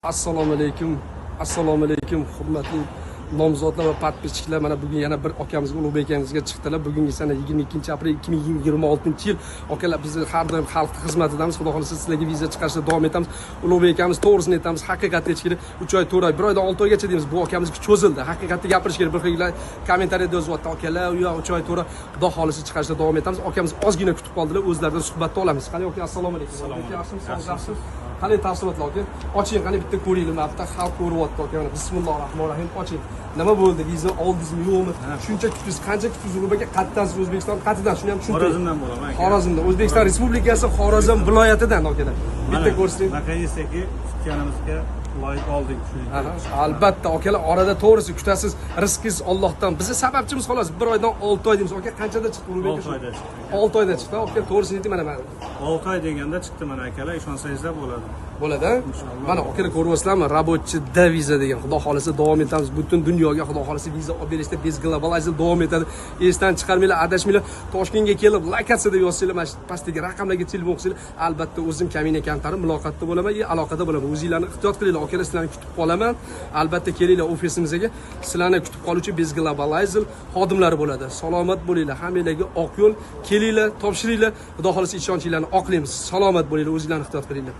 Assalomu alaykum. Assalomu alaykum hurmatli nomzodlar va podpischilar. Mana bugun yana bir akamizga Ulug'bek akamizga chiqdilar. Bugungi sana 22-aprel 2026-yil. Akalar biz har doim xalq xizmatidamiz. Xudo xolasa sizlarga viza chiqarishda davom etamiz. Ulug'bek akamiz to'g'risini aytamiz. Haqiqatni aytish kerak. 3 oy, 4 oy, 1 oydan 6 oygacha deymiz. Bu akamizga cho'zildi. Haqiqatni gapirish kerak. Bir xillar kommentariyada yozyapti. Akalar, u yoq 3 oy, 4 oy xudo xolasa chiqarishda davom etamiz. Akamiz ozgina kutib qoldilar. O'zlaridan suhbatni olamiz. Qani aka, assalomu alaykum. Yaxshimisiz? Qanday tafsilotlar aka? Oching, qani bitta ko'ringlar. Mapda xalq ko'ryapti aka. Bismillahirrohmanirrohim. Oching. Nima bo'ldi? Viza oldingizmi, yo'qmi? Shuncha kutdingiz, qancha kutdingiz? Ulug'bekka qayerdansiz? O'zbekiston qayerdan? Shuni ham tushuntiring. Xorazmdan bo'laman aka. Xorazmdan. O'zbekiston Respublikasi Xorazm viloyatidan akalar. Bitta ko'rsangiz. Nakoniec-taki kutganimizga loyiq oldik. Albatta akalar, orada to'g'risi kutasiz. Rizqingiz Allohdan. Bizni sababchimiz xolos 1 oydan 6 oy deymiz. Aka qanchada chiqdi Ulug'bekka? 6 oyda chiqdi. 6 oyda chiqdi. Aka to'g'risini ayting mana. 6 oy deganda chiqdi mana akalar, ishonsangizlar bo'ladi. Bo'ladi. Mana akalar ko'ryapsizlarmi? Рабочий viza degan. Xudo xolasa davom etamiz. Butun dunyoga xudo xolasa viza olib berishda biz globalizatsiya davom etadi. Esdan chiqarmanglar, adashmanglar. Toshkentga kelib, lokatsiya deb yozsanglar, mana shu pastdagi raqamlarga telefon qilsanglar, albatta o'zim Kamina Kantarim muloqotda bo'laman, aloqada bo'laman. O'zinglarni ehtiyot qilinglar, akalar, sizlarni kutib qolaman. Albatta kelinglar ofisimizga. Sizlarni kutib qoluvchi biz globalizatsiya xodimlari bo'ladi. Salomat bo'linglar, hammanglarga oq yo'l. Kelinglar, topshiringlar. Xudo xolasa ishonchinglarni oqlaymiz. Salomat bo'linglar, o'zinglarni ehtiyot qilinglar.